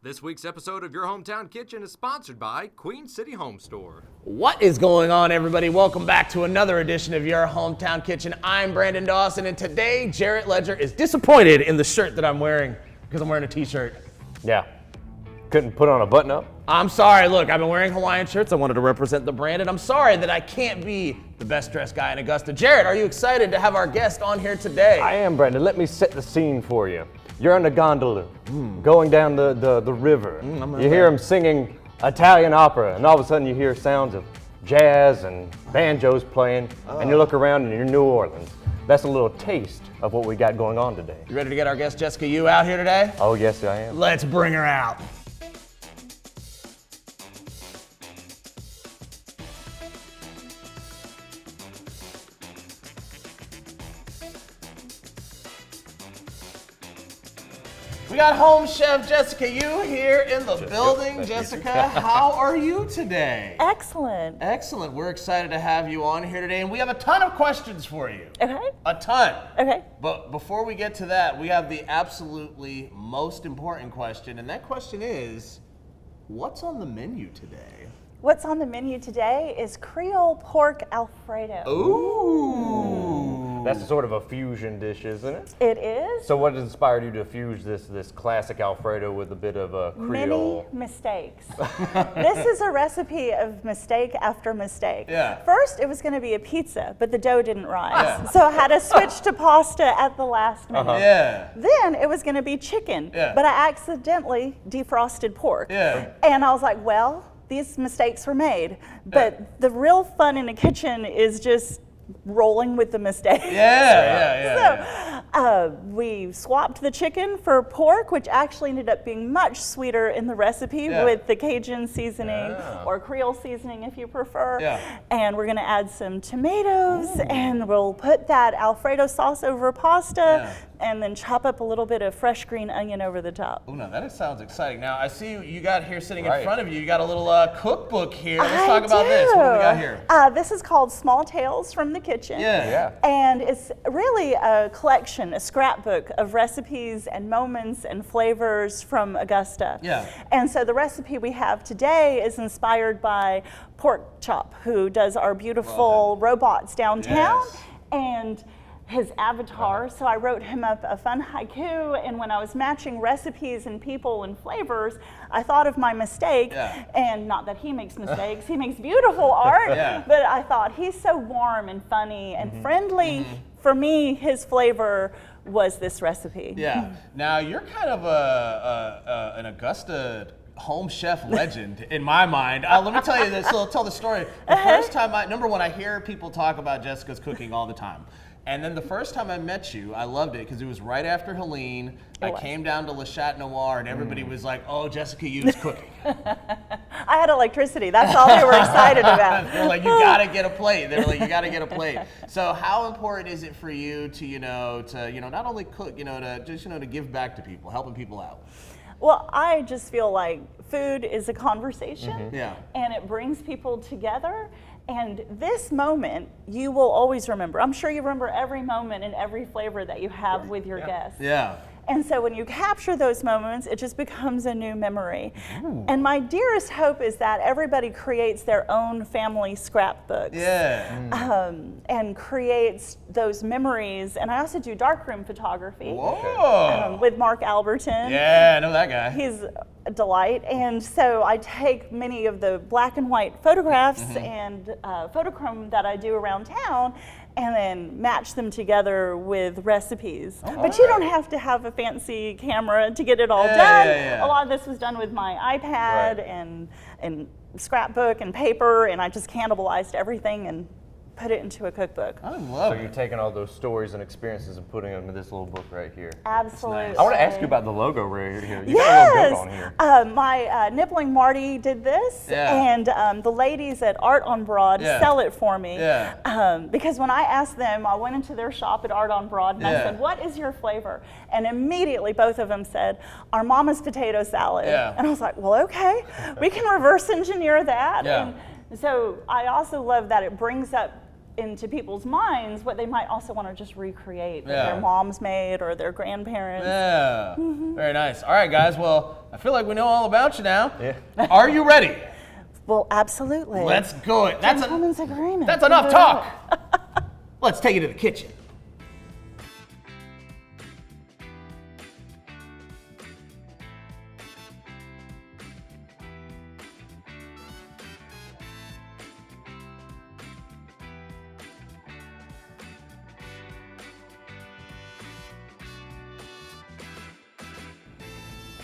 This week's episode of Your Hometown Kitchen is sponsored by Queen City Home Store. What is going on, everybody? Welcome back to another edition of Your Hometown Kitchen. I'm Brandon Dawson, and today Jarrett Ledger is disappointed in the shirt that I'm wearing because I'm wearing a t-shirt. Yeah. Couldn't put on a button-up? I'm sorry. Look, I've been wearing Hawaiian shirts. I wanted to represent the brand, and I'm sorry that I can't be the best-dressed guy in Augusta. Jarrett, are you excited to have our guest on here today? I am, Brandon. Let me set the scene for you. You're on a gondola, going down the river. You hear them singing Italian opera, and all of a sudden you hear sounds of jazz and banjos playing, and you look around and you're in New Orleans. That's a little taste of what we got going on today. You ready to get our guest Jessica Yu out here today? Oh, yes, I am. Let's bring her out. We got home chef Jessica Yu here in the building. Jessica, how are you today? Excellent. Excellent. We're excited to have you on here today, and we have a ton of questions for you. Okay. A ton. Okay. But before we get to that, we have the absolutely most important question, and that question is, what's on the menu today? What's on the menu today is Creole Pork Alfredo. Ooh. That's sort of a fusion dish, isn't it? It is. So what has inspired you to fuse this classic Alfredo with a bit of a Creole? Many mistakes. This is a recipe of mistake after mistake. Yeah. First, it was going to be a pizza, but the dough didn't rise. So I had to switch to pasta at the last minute. Yeah. Then it was going to be chicken, but I accidentally defrosted pork. Yeah. And I was like, well, these mistakes were made. But the real fun in the kitchen is just rolling with the mistakes. So we swapped the chicken for pork, which actually ended up being much sweeter in the recipe with the Cajun seasoning or Creole seasoning if you prefer. And we're gonna add some tomatoes and we'll put that Alfredo sauce over pasta and then chop up a little bit of fresh green onion over the top. Oh, no, that sounds exciting. Now, I see you got here sitting in front of you. You got a little cookbook here. Let's talk about this. What do we got here? This is called Small Tales from the Kitchen. And it's really a collection, a scrapbook of recipes and moments and flavors from Augusta. And so the recipe we have today is inspired by Pork Chop, who does our beautiful robots downtown. And his avatar, so I wrote him up a fun haiku, and when I was matching recipes and people and flavors, I thought of my mistake, and not that he makes mistakes, he makes beautiful art, but I thought he's so warm and funny and friendly. For me, his flavor was this recipe. Now, you're kind of an Augusta home chef legend in my mind. Let me tell you this, so I'll tell the story. The first time number one, I hear people talk about Jessica's cooking all the time. And then the first time I met you, I loved it because it was right after Helene. I came down to Le Chat Noir and everybody was like, oh, Jessica Yu's cooking. I had electricity. That's all they were excited about. They're like, you gotta get a plate. They're like, you gotta get a plate. So how important is it for you to, not only cook, to just, to give back to people, helping people out? Well, I just feel like food is a conversation and it brings people together. And this moment, you will always remember. I'm sure you remember every moment and every flavor that you have with your guests. And so when you capture those moments, it just becomes a new memory. And my dearest hope is that everybody creates their own family scrapbooks. And creates those memories. And I also do darkroom photography with Mark Alberton. Yeah, I know that guy. He's a delight. And so I take many of the black and white photographs and photochrome that I do around town and then match them together with recipes. But you don't have to have a fancy camera to get it all done. A lot of this was done with my iPad and scrapbook and paper, and I just cannibalized everything and put it into a cookbook. I love it. So you're taking all those stories and experiences and putting them in this little book right here. Absolutely. Nice. I want to ask you about the logo right here. You got a little book on here. My nibbling Marty did this, and the ladies at Art on Broad sell it for me. Because when I asked them, I went into their shop at Art on Broad and I said, what is your flavor? And immediately both of them said, our mama's potato salad. And I was like, well, okay, we can reverse engineer that. And so I also love that it brings up into people's minds what they might also want to just recreate that their moms made or their grandparents. Yeah, very nice. All right, guys, well, I feel like we know all about you now. Yeah. Are you ready? Well, absolutely. Let's go. Gentlemen's agreement. That's enough talk. Let's take it to the kitchen.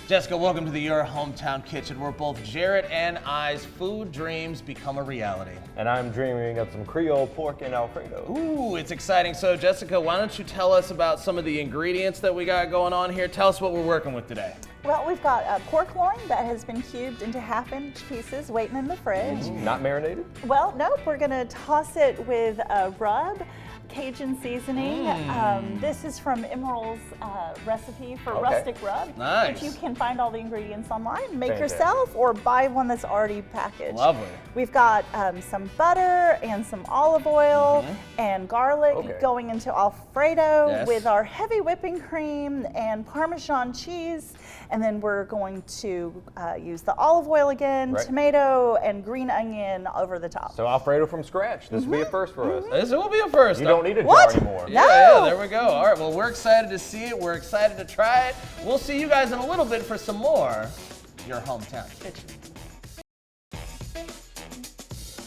Jessica, welcome to Your Hometown Kitchen, where both Jarrett and I's food dreams become a reality. And I'm dreaming of some Creole pork and Alfredo. Ooh, it's exciting. So, Jessica, why don't you tell us about some of the ingredients that we got going on here? Tell us what we're working with today. Well, we've got a pork loin that has been cubed into half-inch pieces, waiting in the fridge. Not marinated? Well, nope. We're gonna toss it with a rub. Cajun seasoning. This is from Emerald's recipe for rustic rub. Nice. Which you can find all the ingredients online. Make yourself or buy one that's already packaged. Lovely. We've got some butter and some olive oil and garlic going into Alfredo with our heavy whipping cream and Parmesan cheese. And then we're going to use the olive oil again, tomato, and green onion over the top. So Alfredo from scratch. This will be a first for us. This will be a first. You don't need a jar anymore. Yeah, there we go. All right, well, we're excited to see it. We're excited to try it. We'll see you guys in a little bit for some more Your Hometown Kitchen.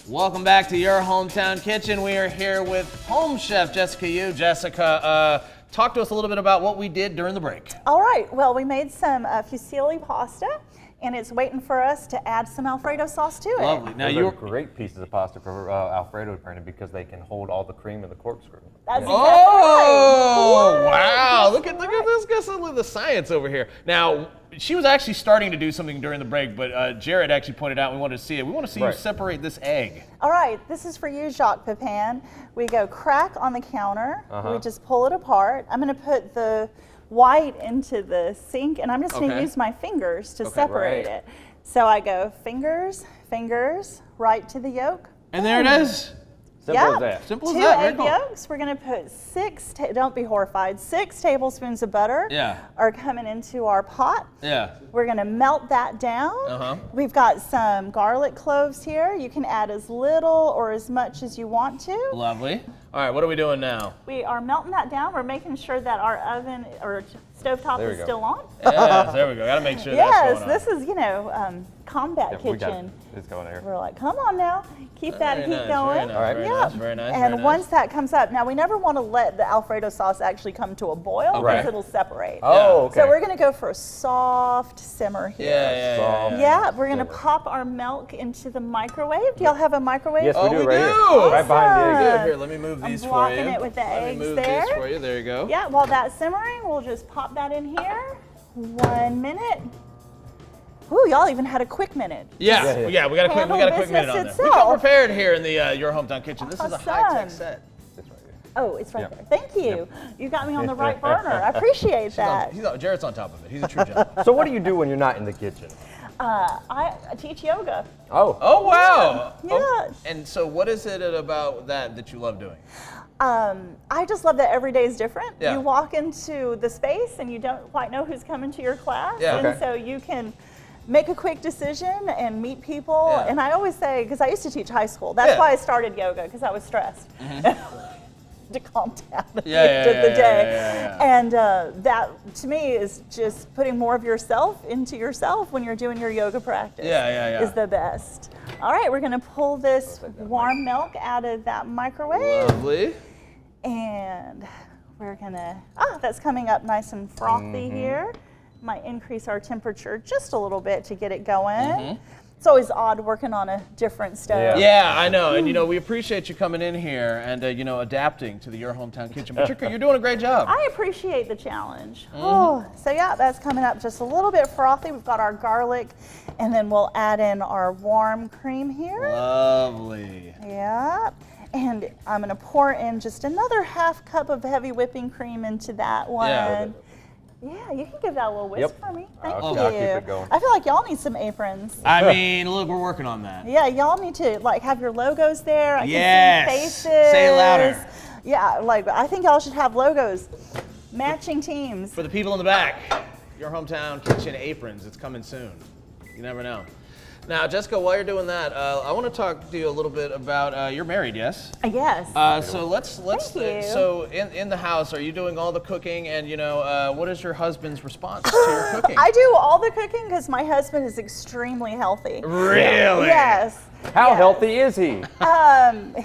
Welcome back to Your Hometown Kitchen. We are here with home chef Jessica Yu. Jessica, talk to us a little bit about what we did during the break. All right, well, we made some fusilli pasta, and it's waiting for us to add some Alfredo sauce to it. Lovely. Now, you're great pieces of pasta for Alfredo, Brandon, because they can hold all the cream in the corkscrew. That's exactly right. Oh, wow. Look at this. Guess the science over here. Now, she was actually starting to do something during the break, but Jared actually pointed out we wanted to see it. We want to see you separate this egg. All right, this is for you, Jacques Pepin. We go crack on the counter. We just pull it apart. I'm going to put the white into the sink, and I'm just going to use my fingers to separate it. So I go fingers, right to the yolk. And there it is. Simple as that. Simple as Two that. egg yolks. We're going to put don't be horrified, 6 tablespoons of butter are coming into our pot. We're going to melt that down. We've got some garlic cloves here. You can add as little or as much as you want to. Lovely. All right, what are we doing now? We are melting that down. We're making sure that our oven or stovetop is still on. Yes, there we go. Got to make sure that's going on. Yes, this is, combat kitchen. It's going there. We're like, come on now, keep that heat going. Very nice, very nice. And once that comes up, now we never want to let the Alfredo sauce actually come to a boil because it'll separate. Oh, okay. So we're going to go for a soft simmer here. Yeah. We're going to pop our milk into the microwave. Do y'all have a microwave? Yes, we do. Right here. Awesome. Right behind the egg. Here, let me move these for you. I'm blocking it with the eggs there. Let me move these for you. There you go. Yeah, while that's simmering, we'll just pop that in here. 1 minute. Ooh, y'all even had a quick minute. Yeah, we got a quick minute on this. We come prepared here in the Your Hometown Kitchen. This is a high-tech set. It's right here. Oh, it's right there. Thank you. You got me on the right burner. I appreciate that. Jared's on top of it. He's a true gentleman. So what do you do when you're not in the kitchen? I teach yoga. Oh, wow. Yeah. And so what is it about that you love doing? I just love that every day is different. Yeah. You walk into the space and you don't quite know who's coming to your class. And so you can make a quick decision and meet people. And I always say, because I used to teach high school, that's why I started yoga, because I was stressed. To calm down at the end of the day. And that, to me, is just putting more of yourself into yourself when you're doing your yoga practice. Is the best. All right, we're going to pull this warm milk out of that microwave. Lovely. And we're going to, that's coming up nice and frothy here. Might increase our temperature just a little bit to get it going. It's always odd working on a different stove. Yeah, I know. And, we appreciate you coming in here and, adapting to the Your Hometown Kitchen. But you're doing a great job. I appreciate the challenge. So, that's coming up just a little bit frothy. We've got our garlic, and then we'll add in our warm cream here. Lovely. Yeah. And I'm going to pour in just another half cup of heavy whipping cream into that one. Yeah, you can give that a little whisk for me. Thank you. I'll keep it going. I feel like y'all need some aprons. I mean, look, we're working on that. Yeah, y'all need to like have your logos there. I Yes. can see faces. Say it louder. Yeah, like I think y'all should have logos, matching teams. For the people in the back, your hometown kitchen aprons. It's coming soon. You never know. Now, Jessica, while you're doing that, I want to talk to you a little bit about. You're married, yes? Yes. So let's. Thank you. So in the house, are you doing all the cooking? And what is your husband's response to your cooking? I do all the cooking because my husband is extremely healthy. Really? Yes. How Yes. healthy is he?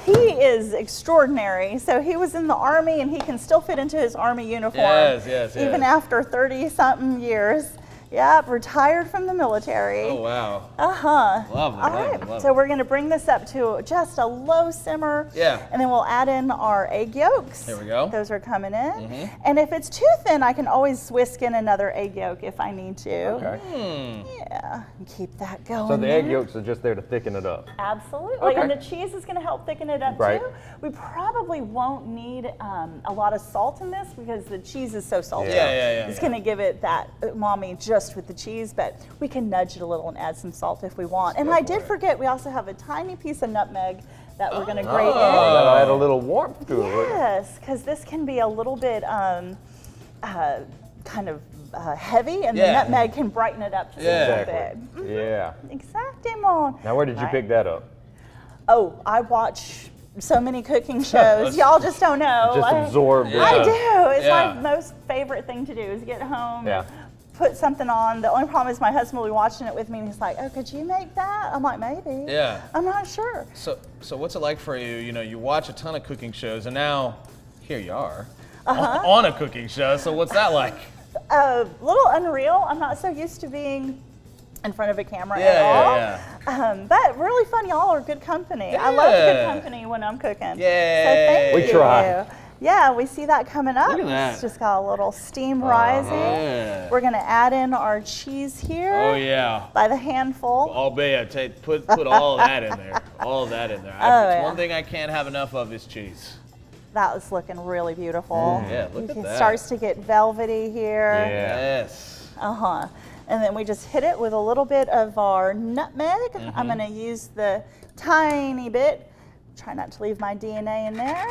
He is extraordinary. So he was in the Army and he can still fit into his Army uniform. Yes. Even after 30-something years. Yep, retired from the military. Oh wow. Uh-huh. Lovely, All right, lovely. so we're gonna bring this up to just a low simmer. Yeah. And then we'll add in our egg yolks. There we go. Those are coming in. And if it's too thin, I can always whisk in another egg yolk if I need to. Okay. Yeah, and keep that going. So the egg there. yolks are just there to thicken it up. Absolutely, Okay. and the cheese is gonna help thicken it up Right. too. We probably won't need a lot of salt in this because the cheese is so salty. Yeah. It's gonna give it that umami just with the cheese, but we can nudge it a little and add some salt if we want. And I did forget, we also have a tiny piece of nutmeg that we're gonna grate in. That'll add a little warmth to it. Yes, because this can be a little bit kind of heavy, and the Yeah. nutmeg can brighten it up just a little bit. Exactly. Yeah. Exactly, Mon. Now, where did you Right. pick that up? Oh, I watch so many cooking shows. Y'all just don't know. Just absorbed it. I do. It's Yeah. my most favorite thing to do is get home, Yeah. put something on. The only problem is my husband will be watching it with me, and he's like, "Oh, could you make that?" I'm like, "Maybe." Yeah. I'm not sure. So what's it like for you? You watch a ton of cooking shows, and now here you are on a cooking show. So what's that like? A little unreal. I'm not so used to being in front of a camera at all. Yeah. But really fun. Y'all are good company. I love good company when I'm cooking. Yay. So thank We you. try. Yeah, we see that coming up. Look at that. It's just got a little steam rising. Yeah. We're gonna add in our cheese here. Oh yeah. By the handful. I'll bet you put all of that in there. All of that in there. yeah. One thing I can't have enough of is cheese. That was looking really beautiful. Yeah, look at It that. starts to get velvety here. Yes. Uh-huh. And then we just hit it with a little bit of our nutmeg. I'm gonna use the tiny bit. Try not to leave my DNA in there.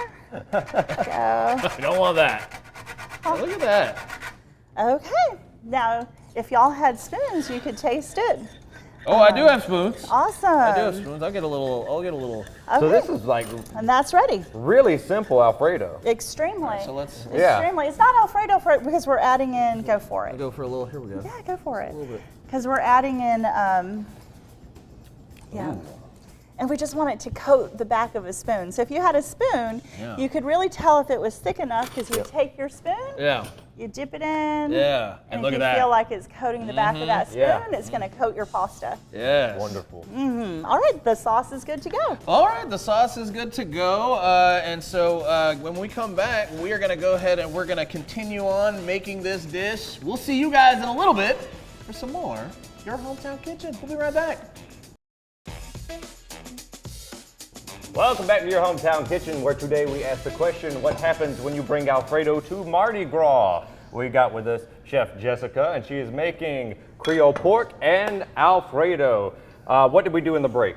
Go. You don't want that. Look at that. Okay. Now, if y'all had spoons, you could taste it. Oh, I do have spoons. Awesome. I do have spoons. I'll get a little. Okay. So this is like And that's ready. really simple Alfredo. Extremely. So let's Yeah. Extremely. It's not Alfredo for it because we're adding in. Go for it. go for a little. Here we go. Yeah, go for it. A little bit. Because we're adding in. Yeah. And we just want it to coat the back of a spoon. So if you had a spoon, Yeah. you could really tell if it was thick enough because you take your spoon, Yeah. you dip it in, Yeah. and look if at you that. feel like it's coating the back of that spoon, Yeah. it's going to coat your pasta. Yes. Wonderful. All right, the sauce is good to go. All right, the sauce is good to go. And so when we come back, we are going to go ahead and we're going to continue on making this dish. We'll see you guys in a little bit for some more Your Hometown Kitchen. We'll be right back. Welcome back to Your Hometown Kitchen, where today we ask the question, what happens when you bring Alfredo to Mardi Gras? We got with us Chef Jessica, and she is making Creole pork and Alfredo. What did we do in the break?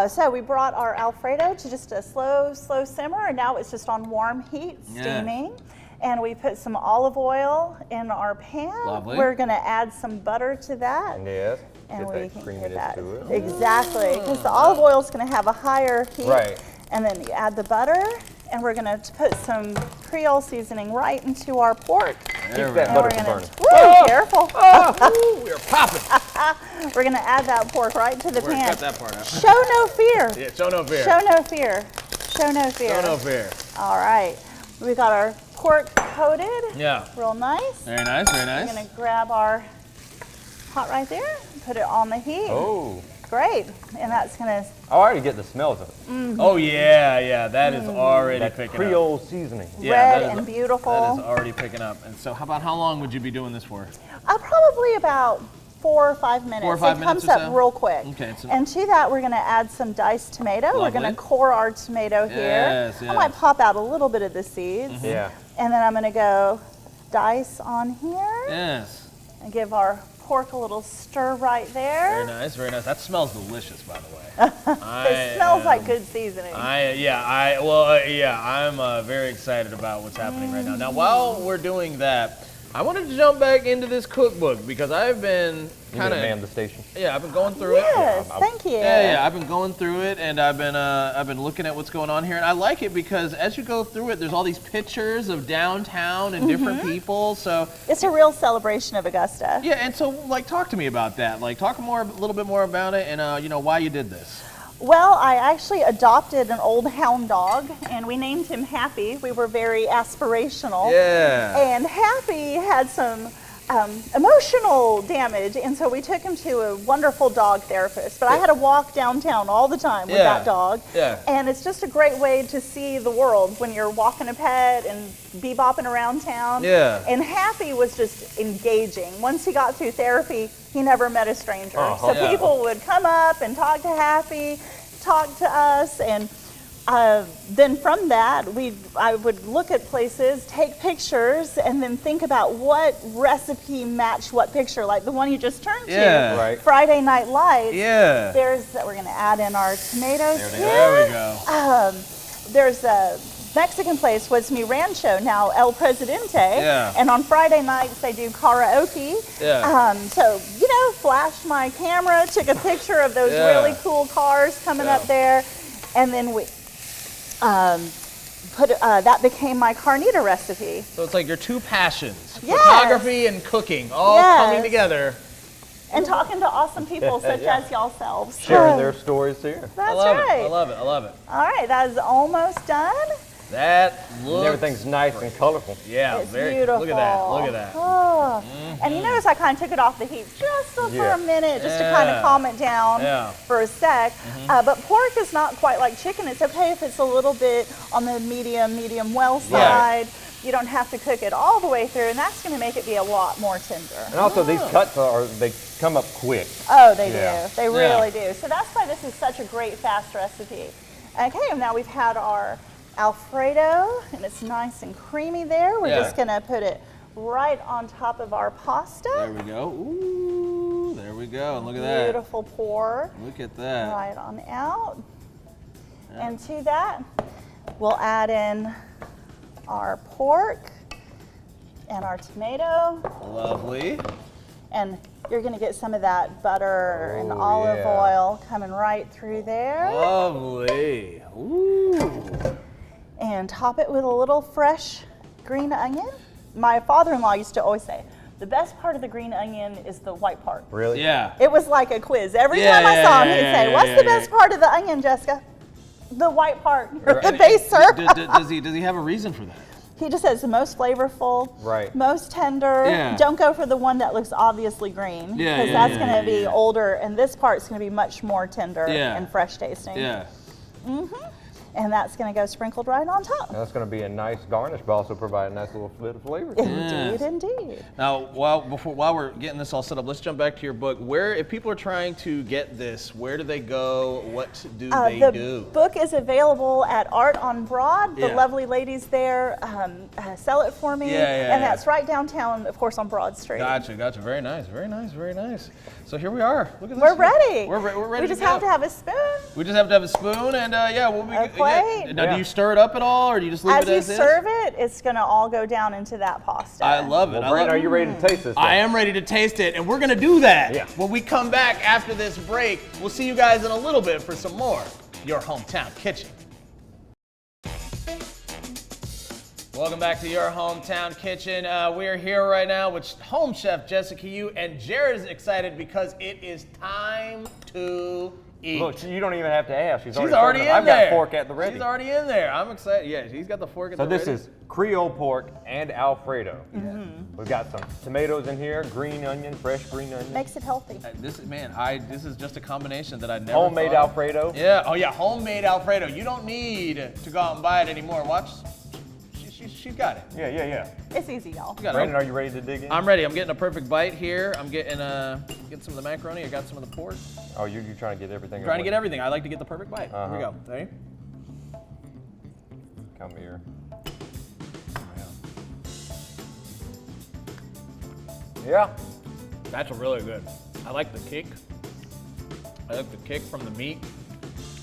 So we brought our Alfredo to just a slow simmer, and now it's just on warm heat, steaming. And we put some olive oil in our pan. Lovely. We're going to add some butter to that. Yes. And Get we that can creaminess get that. to it. Exactly, because the olive oil is going to have a higher heat. Right. And then you add the butter, and we're going to put some Creole seasoning right into our pork. Keep that And butter we're from going burning. to, careful. We're popping. We're going to add that pork right into the We're gonna pan. cut that part out. Show no fear. Yeah, show no fear. Show no fear. Show no fear. Show no fear. All right. We got our pork coated. Yeah. Real nice. Very nice, very We're nice. going to grab our pot right there, put it on the heat. Oh, Great. And that's going to, I already get the smells of it. Oh yeah, that is already That picking Creole seasoning. up. Yeah, red that is- and beautiful. That is already picking up. And so how long would you be doing this for? Probably about 4 or 5 minutes. 4 or 5 it minutes comes or up so? real quick. Okay, so- And to that, we're going to add some diced tomato. We're Lovely. going to core our tomato here. Yes, I yes. might pop out a little bit of the seeds. Yeah. And then I'm going to go dice on here. Yes. And give our pork a little stir right there. Very nice, very nice. That smells delicious, by the way. It smells like good seasoning. I'm very excited about what's happening right now. Now, while we're doing that, I wanted to jump back into this cookbook because I've been kind of man the station. Yeah, I've been going through it. Yes, thank you. Yeah, I've been going through it, and I've been looking at what's going on here, and I like it because as you go through it, there's all these pictures of downtown and different people. So it's a real celebration of Augusta. Yeah, and so like talk to me about that. Like talk a little bit more about it, and you know why you did this. Well, I actually adopted an old hound dog, and we named him Happy. We were very aspirational. Yeah. And Happy had some emotional damage, and so we took him to a wonderful dog therapist. But I had to walk downtown all the time with that dog. Yeah. And it's just a great way to see the world when you're walking a pet and bebopping around town. Yeah. And Happy was just engaging. Once he got through therapy, he never met a stranger. So people would come up and talk to Happy, talk to us, and then from that, I would look at places, take pictures, and then think about what recipe matched what picture, like the one you just turned to, Right. Friday Night Lights. Yeah. We're going to add in our tomatoes here. There we go. There's a Mexican place, was Mi Rancho, now El Presidente. Yeah. And on Friday nights, they do karaoke. Yeah. So, you know, flashed my camera, took a picture of those really cool cars coming up there, and then we that became my carnita recipe. So it's like your two passions, Yes. photography and cooking, all coming together. And talking to awesome people such as y'allselves. Sharing their stories here. That's I love right. it. I love it. I love it. All right, that is almost done. That And looks. everything's nice and colorful. Yeah, It's very. beautiful. Look at that. Look at that. Oh. And you notice I kind of took it off the heat just for a minute, just to kind of calm it down for a sec. But pork is not quite like chicken. It's okay if it's a little bit on the medium well side. You don't have to cook it all the way through, and that's going to make it be a lot more tender. And also these cuts they come up quick. Oh, they do. They really do. So that's why this is such a great fast recipe. Okay, and now we've had our Alfredo, and it's nice and creamy there. We're just going to put it right on top of our pasta. There we go. Ooh, there we go. Look at that. Beautiful pour. Look at that. Right on out. And to that, we'll add in our pork and our tomato. Lovely. And you're going to get some of that butter and olive oil coming right through there. Lovely. Ooh. And top it with a little fresh green onion. My father-in-law used to always say, the best part of the green onion is the white part. Really? Yeah. It was like a quiz. Every time I saw him, he'd say, what's the best part of the onion, Jessica? The white part, or the baser. Does he have a reason for that? He just says the most flavorful, most tender. Yeah. Don't go for the one that looks obviously green, because that's going to be older, and this part's going to be much more tender and fresh tasting. Yeah. And that's going to go sprinkled right on top. And that's going to be a nice garnish, but also provide a nice little bit of flavor. Indeed, indeed. Now, while we're getting this all set up, let's jump back to your book. If people are trying to get this, where do they go? What do they do? The book is available at Art on Broad. The lovely ladies there sell it for me. And that's right downtown, of course, on Broad Street. Gotcha. Very nice. Very nice. So here we are. Look at this. We're ready. We're ready. We just have to have a spoon. We just have to have a spoon, and we'll be. A plate. Now, do you stir it up at all, or do you just leave it as is? As you serve it, it's going to all go down into that pasta. I love it. Well, Brent, are you ready to taste this? I am ready to taste it, and we're going to do that. Yeah. When we come back after this break, we'll see you guys in a little bit for some more Your Hometown Kitchen. Welcome back to Your Hometown Kitchen. We're here right now with home chef Jessica Yu, and Jared is excited because it is time to eat. Look, you don't even have to ask. She's already in there. I've got fork at the ready. She's already in there. I'm excited. Yeah, she's got the fork at the ready. So this is Creole pork and Alfredo. We've got some tomatoes in here, green onion, fresh green onion. Makes it healthy. This is just a combination that I never Homemade thought of. Alfredo. Yeah. Oh yeah, homemade Alfredo. You don't need to go out and buy it anymore. Watch. She's got it. Yeah. It's easy, y'all. Brandon, are you ready to dig in? I'm ready. I'm getting a perfect bite here. I'm getting some of the macaroni. I got some of the pork. Oh, you're trying to get everything. Trying to get everything. I like to get the perfect bite. Here we go. Ready? Come here. Yeah. That's really good. I like the kick. I like the kick from the meat.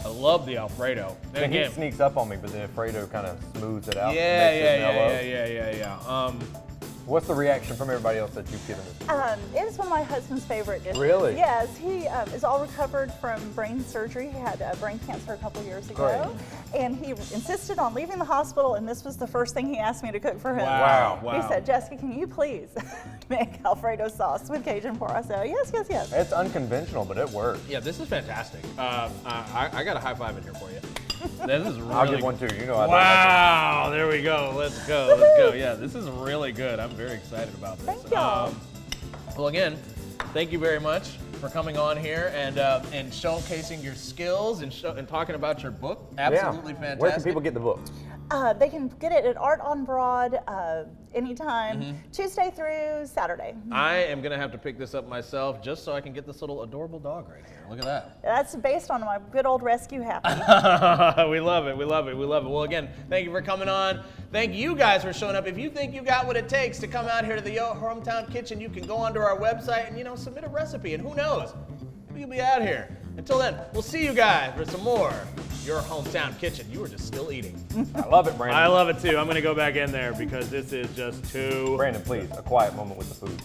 I love the Alfredo. The heat sneaks up on me, but the Alfredo kind of smooths it out. Yeah. What's the reaction from everybody else that you've given this? It is one of my husband's favorite dishes. Really? Yes, he is all recovered from brain surgery. He had brain cancer a couple years ago. Great. And he insisted on leaving the hospital, and this was the first thing he asked me to cook for him. Wow. He said, Jessica, can you please make Alfredo sauce with Cajun pork? I said, yes. It's unconventional, but it works. Yeah, this is fantastic. I got a high five in here for you. This is really I'll give one too. You know I Wow, there we go. Let's go. Yeah, this is really good. I'm very excited about this. Thank y'all. Well, again, thank you very much for coming on here and showcasing your skills and talking about your book. Absolutely fantastic. Where can people get the book? They can get it at Art on Broad anytime, Tuesday through Saturday. I am going to have to pick this up myself just so I can get this little adorable dog right here. Look at that. That's based on my good old Rescue Happy. We love it. Well, again, thank you for coming on. Thank you guys for showing up. If you think you got what it takes to come out here to the Yo Hometown Kitchen, you can go onto our website and, submit a recipe. And who knows, we'll be out here. Until then, we'll see you guys for some more Your Hometown Kitchen. You were just still eating. I love it, Brandon. I love it too. I'm going to go back in there because this is just too... Brandon, please, a quiet moment with the food.